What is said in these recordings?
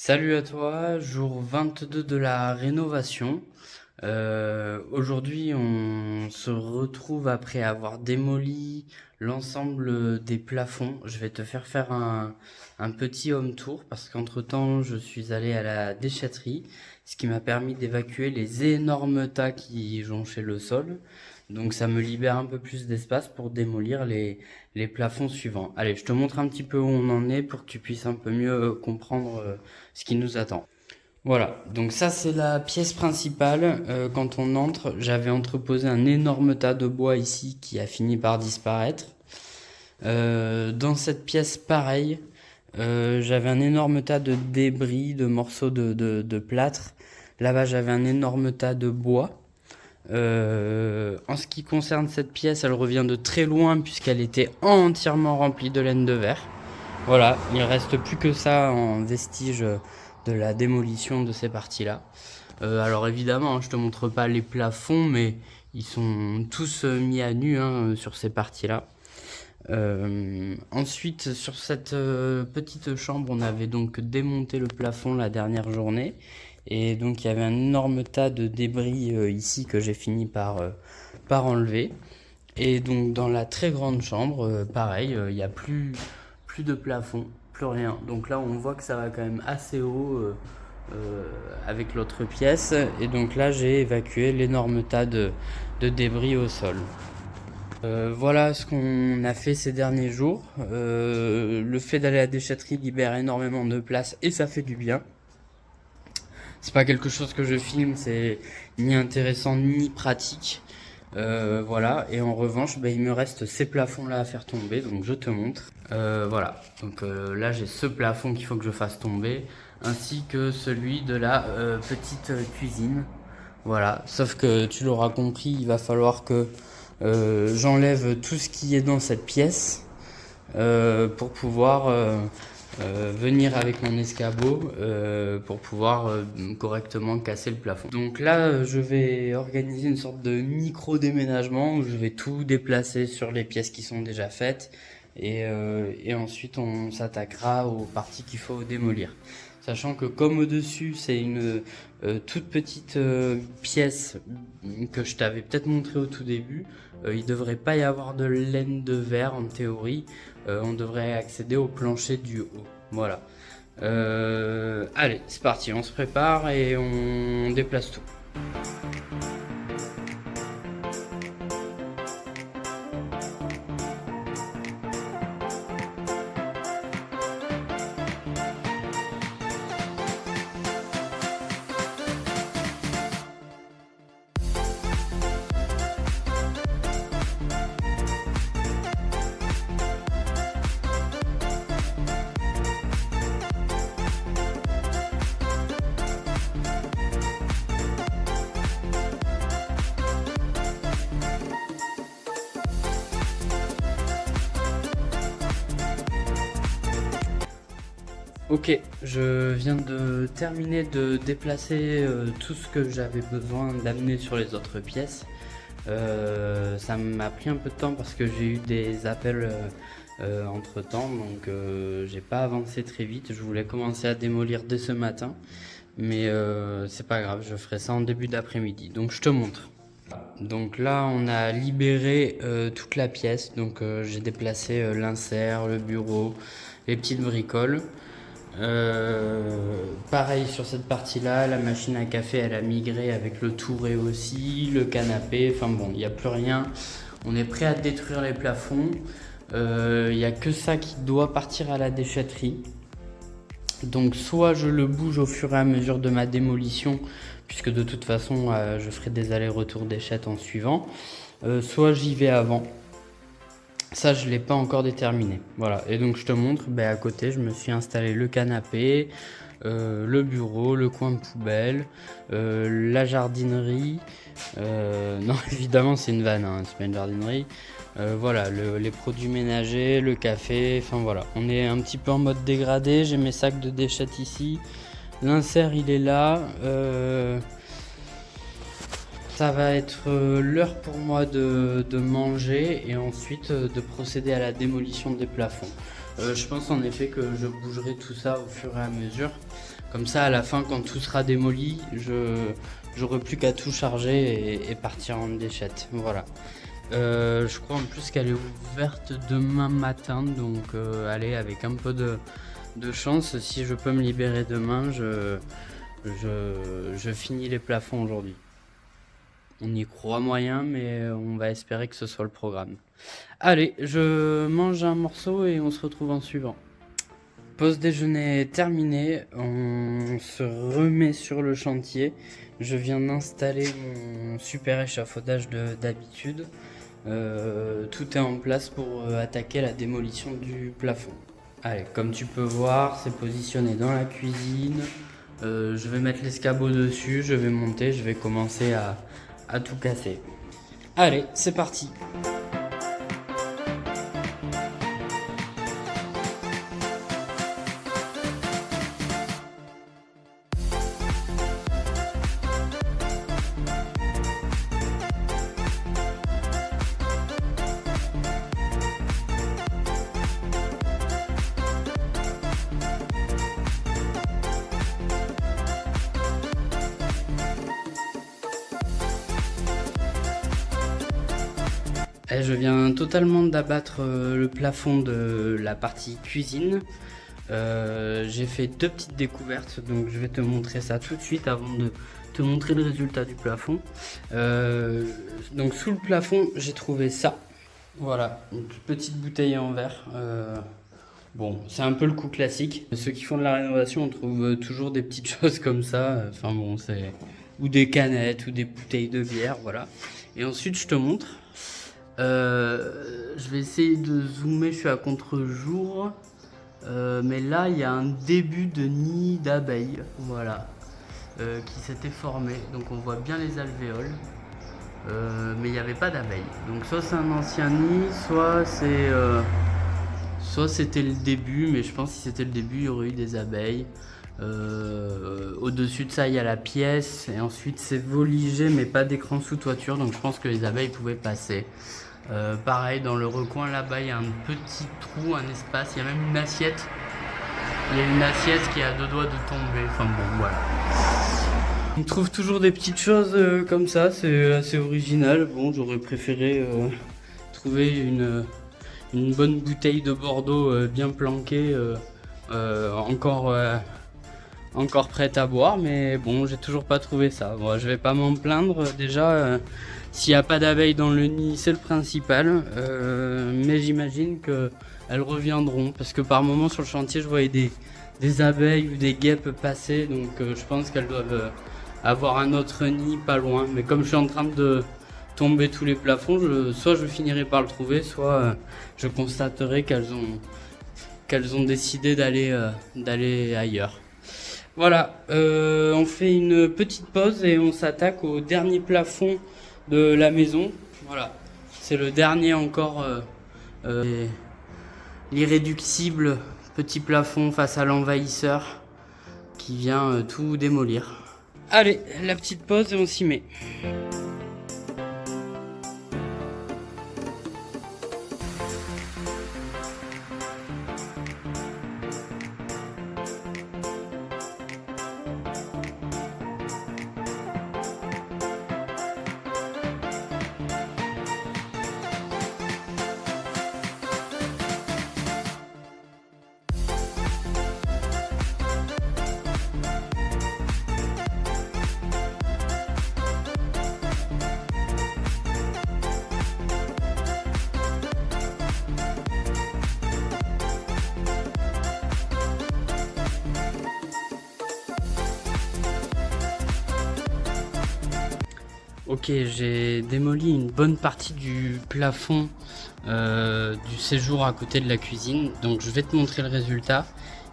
Salut à toi, jour 22 de la rénovation. Aujourd'hui, on se retrouve après avoir démoli l'ensemble des plafonds. Je vais te faire un petit home tour parce qu'entre-temps, je suis allé à la déchetterie, ce qui m'a permis d'évacuer les énormes tas qui jonchaient le sol. Donc ça me libère un peu plus d'espace pour démolir les plafonds suivants. Allez, je te montre un petit peu où on en est pour que tu puisses un peu mieux comprendre ce qui nous attend. Voilà, donc ça c'est la pièce principale. Quand on entre, j'avais entreposé un énorme tas de bois ici qui a fini par disparaître. Dans cette pièce, pareil, j'avais un énorme tas de débris, de morceaux de plâtre. Là-bas, j'avais un énorme tas de bois. En ce qui concerne cette pièce, elle revient de très loin puisqu'elle était entièrement remplie de laine de verre. Voilà, il reste plus que ça en vestige de la démolition de ces parties-là. Alors évidemment, je te montre pas les plafonds, mais ils sont tous mis à nu sur ces parties-là. Ensuite, sur cette petite chambre, on avait donc démonté le plafond la dernière journée. Et donc il y avait un énorme tas de débris ici que j'ai fini par enlever. Et donc dans la très grande chambre, pareil, il n'y a plus de plafond, plus rien. Donc là on voit que ça va quand même assez haut avec l'autre pièce. Et donc là j'ai évacué l'énorme tas de débris au sol. Voilà ce qu'on a fait ces derniers jours. Le fait d'aller à la déchetterie libère énormément de place et ça fait du bien. C'est pas quelque chose que je filme, c'est ni intéressant ni pratique. Voilà, et en revanche, il me reste ces plafonds-là à faire tomber, donc je te montre. Voilà, donc là j'ai ce plafond qu'il faut que je fasse tomber, ainsi que celui de la petite cuisine. Voilà, sauf que tu l'auras compris, il va falloir que j'enlève tout ce qui est dans cette pièce pour pouvoir venir avec mon escabeau pour pouvoir correctement casser le plafond. Donc là, je vais organiser une sorte de micro déménagement où je vais tout déplacer sur les pièces qui sont déjà faites et ensuite on s'attaquera aux parties qu'il faut démolir. Sachant que comme au-dessus c'est une toute petite pièce que je t'avais peut-être montré au tout début, il devrait pas y avoir de laine de verre en théorie. On devrait accéder au plancher du haut. Voilà. Allez, c'est parti, on se prépare et on déplace tout. Ok, je viens de terminer de déplacer tout ce que j'avais besoin d'amener sur les autres pièces. Ça m'a pris un peu de temps parce que j'ai eu des appels entre temps, donc j'ai pas avancé très vite. Je voulais commencer à démolir dès ce matin, mais c'est pas grave, je ferai ça en début d'après-midi. Donc je te montre. Donc là, on a libéré toute la pièce. Donc j'ai déplacé l'insert, le bureau, les petites bricoles. Pareil sur cette partie-là, la machine à café elle a migré avec le touret aussi, le canapé, enfin bon, il n'y a plus rien. On est prêt à détruire les plafonds. Il n'y a que ça qui doit partir à la déchetterie. Donc soit je le bouge au fur et à mesure de ma démolition, puisque de toute façon je ferai des allers-retours déchettes en suivant, soit j'y vais avant. Ça, je ne l'ai pas encore déterminé. Voilà, et donc je te montre, à côté, je me suis installé le canapé, le bureau, le coin de poubelle, la jardinerie. Non, évidemment, c'est une vanne, hein, c'est pas une jardinerie. Voilà, les produits ménagers, le café, enfin voilà. On est un petit peu en mode dégradé, j'ai mes sacs de déchets ici. L'insert, il est là. Ça va être l'heure pour moi de manger et ensuite de procéder à la démolition des plafonds. Je pense en effet que je bougerai tout ça au fur et à mesure. Comme ça, à la fin, quand tout sera démoli, j'aurai plus qu'à tout charger et partir en déchette. Voilà. Je crois en plus qu'elle est ouverte demain matin, donc allez, avec un peu de chance, si je peux me libérer demain, je finis les plafonds aujourd'hui. On y croit moyen, mais on va espérer que ce soit le programme. Allez, je mange un morceau et on se retrouve en suivant. Pause déjeuner terminée, on se remet sur le chantier. Je viens d'installer mon super échafaudage d'habitude. Tout est en place pour attaquer la démolition du plafond. Allez, comme tu peux voir, c'est positionné dans la cuisine. Je vais mettre l'escabeau dessus, je vais monter, je vais commencer à tout casser. Allez, c'est parti. Et je viens totalement d'abattre le plafond de la partie cuisine. J'ai fait 2 petites découvertes, donc je vais te montrer ça tout de suite avant de te montrer le résultat du plafond. Donc sous le plafond, j'ai trouvé ça. Voilà, une petite bouteille en verre. Bon, c'est un peu le coup classique. Ceux qui font de la rénovation, on trouve toujours des petites choses comme ça. Enfin bon, c'est ou des canettes ou des bouteilles de bière, voilà. Et ensuite, je te montre. Je vais essayer de zoomer, je suis à contre-jour, mais là il y a un début de nid d'abeilles, voilà, qui s'était formé, donc on voit bien les alvéoles, mais il n'y avait pas d'abeilles, donc soit c'est un ancien nid, soit c'était le début, mais je pense que si c'était le début il y aurait eu des abeilles. Au-dessus de ça il y a la pièce, et ensuite c'est voligé mais pas d'écran sous toiture, donc je pense que les abeilles pouvaient passer. Pareil, dans le recoin là-bas, il y a un petit trou, un espace, il y a même une assiette. Il y a une assiette qui est à 2 doigts de tomber. Enfin bon, voilà. On trouve toujours des petites choses comme ça, c'est assez original. Bon, j'aurais préféré trouver une bonne bouteille de Bordeaux bien planquée, encore prête à boire, mais bon, j'ai toujours pas trouvé ça. Bon, je vais pas m'en plaindre, déjà, s'il n'y a pas d'abeilles dans le nid, c'est le principal, mais j'imagine qu'elles reviendront, parce que par moment sur le chantier, je voyais des abeilles ou des guêpes passer, donc je pense qu'elles doivent avoir un autre nid pas loin, mais comme je suis en train de tomber tous les plafonds, soit je finirai par le trouver, soit je constaterai qu'elles ont décidé d'aller ailleurs. Voilà, on fait une petite pause et on s'attaque au dernier plafond de la maison. Voilà, c'est le dernier encore, l'irréductible petit plafond face à l'envahisseur qui vient tout démolir. Allez, la petite pause et on s'y met. Ok, j'ai démoli une bonne partie du plafond du séjour à côté de la cuisine, donc je vais te montrer le résultat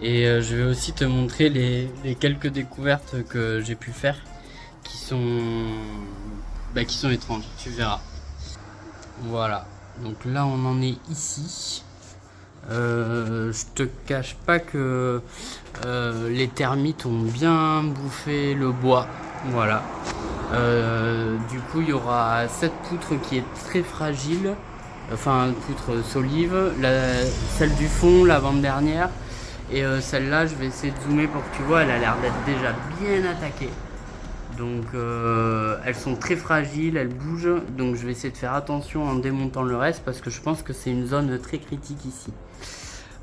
et je vais aussi te montrer les quelques découvertes que j'ai pu faire qui sont étranges, tu verras. Voilà, donc là on en est ici. Je te cache pas que les termites ont bien bouffé le bois, voilà. Du coup il y aura cette poutre qui est très fragile enfin poutre solive, celle du fond, l'avant-dernière. Et celle-là, je vais essayer de zoomer pour que tu vois, elle a l'air d'être déjà bien attaquée. Donc elles sont très fragiles, elles bougent. Donc je vais essayer de faire attention en démontant le reste parce que je pense que c'est une zone très critique ici.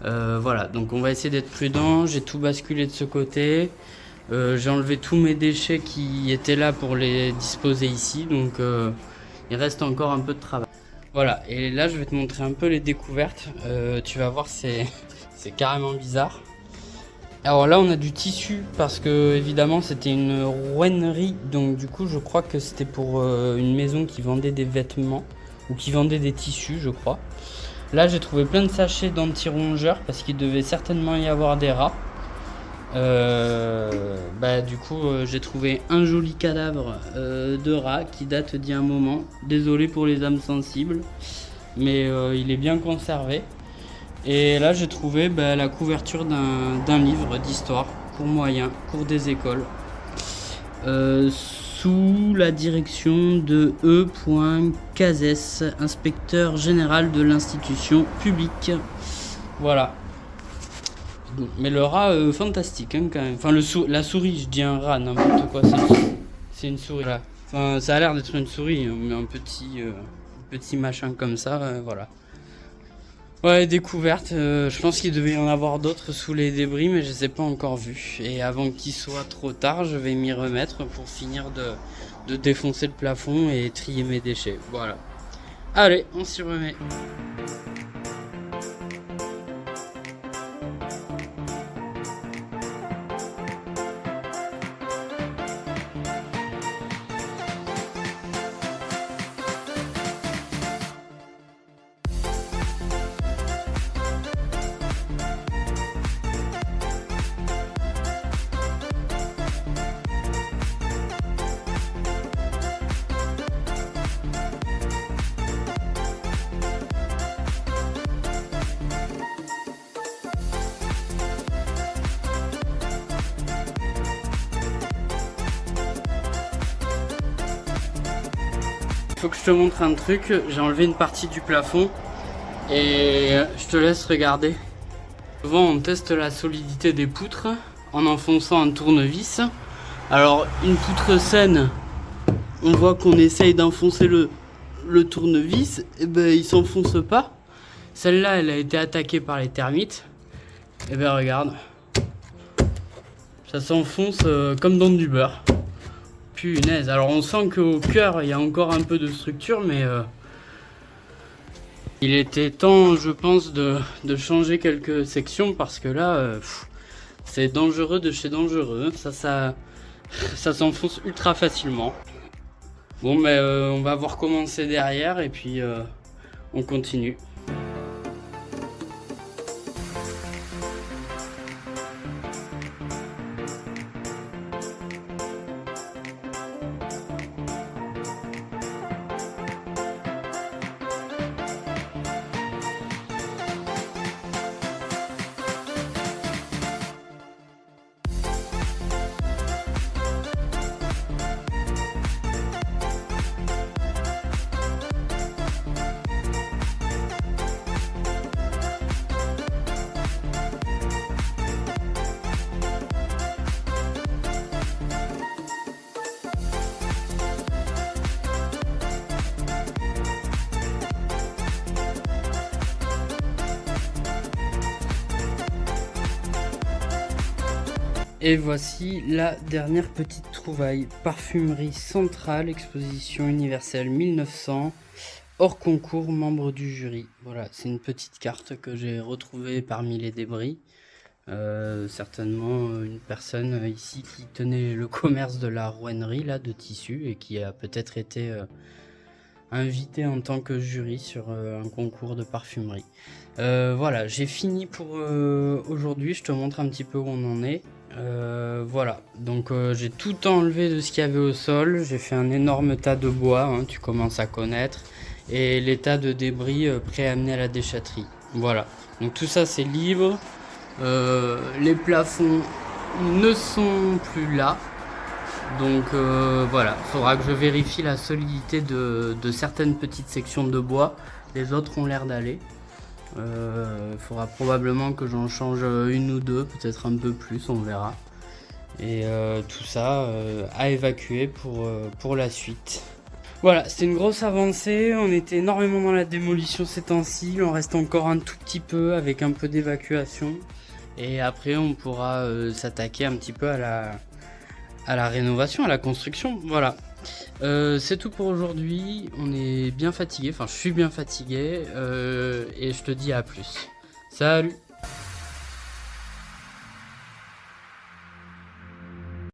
Voilà, donc on va essayer d'être prudent. J'ai tout basculé de ce côté. J'ai enlevé tous mes déchets qui étaient là pour les disposer ici. Donc il reste encore un peu de travail. Voilà, et là je vais te montrer un peu les découvertes. Tu vas voir, c'est carrément bizarre. Alors là on a du tissu parce que évidemment c'était une rouennerie. Donc du coup je crois que c'était pour une maison qui vendait des vêtements ou qui vendait des tissus, je crois. Là j'ai trouvé plein de sachets d'anti-rongeurs parce qu'il devait certainement y avoir des rats. Du coup j'ai trouvé un joli cadavre de rat qui date d'il y a un moment. Désolé pour les âmes sensibles, mais il est bien conservé. Et là j'ai trouvé la couverture d'un livre d'histoire, cours moyen, cours des écoles, sous la direction de E. Cazès, inspecteur général de l'institution publique. Voilà. Mais le rat, fantastique hein, quand même. Enfin, la souris, je dis un rat, n'importe quoi, c'est une souris. Voilà. Enfin, ça a l'air d'être une souris, mais un petit machin comme ça, voilà. Ouais, découverte. Je pense qu'il devait y en avoir d'autres sous les débris, mais je les ai pas encore vus. Et avant qu'il soit trop tard, je vais m'y remettre pour finir de défoncer le plafond et trier mes déchets. Voilà. Allez, on s'y remet. Il faut que je te montre un truc, j'ai enlevé une partie du plafond et je te laisse regarder. Souvent on teste la solidité des poutres en enfonçant un tournevis. Alors une poutre saine, on voit qu'on essaye d'enfoncer le tournevis, et il s'enfonce pas. Celle-là elle a été attaquée par les termites. Et regarde, ça s'enfonce comme dans du beurre. Punaise, alors on sent qu'au cœur il y a encore un peu de structure, mais il était temps, je pense, de changer quelques sections parce que là, c'est dangereux de chez dangereux. Ça s'enfonce ultra facilement. Bon, mais on va voir comment c'est derrière et puis on continue. Et voici la dernière petite trouvaille. Parfumerie centrale, exposition universelle 1900, hors concours, membre du jury. Voilà, c'est une petite carte que j'ai retrouvée parmi les débris. Certainement une personne ici qui tenait le commerce de la rouennerie là, de tissu et qui a peut-être été invité en tant que jury sur un concours de parfumerie. Voilà, j'ai fini pour aujourd'hui. Je te montre un petit peu où on en est. Voilà, donc j'ai tout enlevé de ce qu'il y avait au sol. J'ai fait un énorme tas de bois, hein, tu commences à connaître, et les tas de débris prêts à amener à la déchetterie. Voilà, donc tout ça c'est libre. Les plafonds ne sont plus là, donc voilà, il faudra que je vérifie la solidité de certaines petites sections de bois Les autres ont l'air d'aller. Faudra probablement que j'en change une ou deux, peut-être un peu plus, on verra. Et tout ça à évacuer pour la suite. Voilà, c'était une grosse avancée, on était énormément dans la démolition ces temps-ci, il en reste encore un tout petit peu avec un peu d'évacuation. Et après on pourra s'attaquer un petit peu à la rénovation, à la construction, voilà. C'est tout pour aujourd'hui, on est bien fatigué, enfin je suis bien fatigué et je te dis à plus. Salut!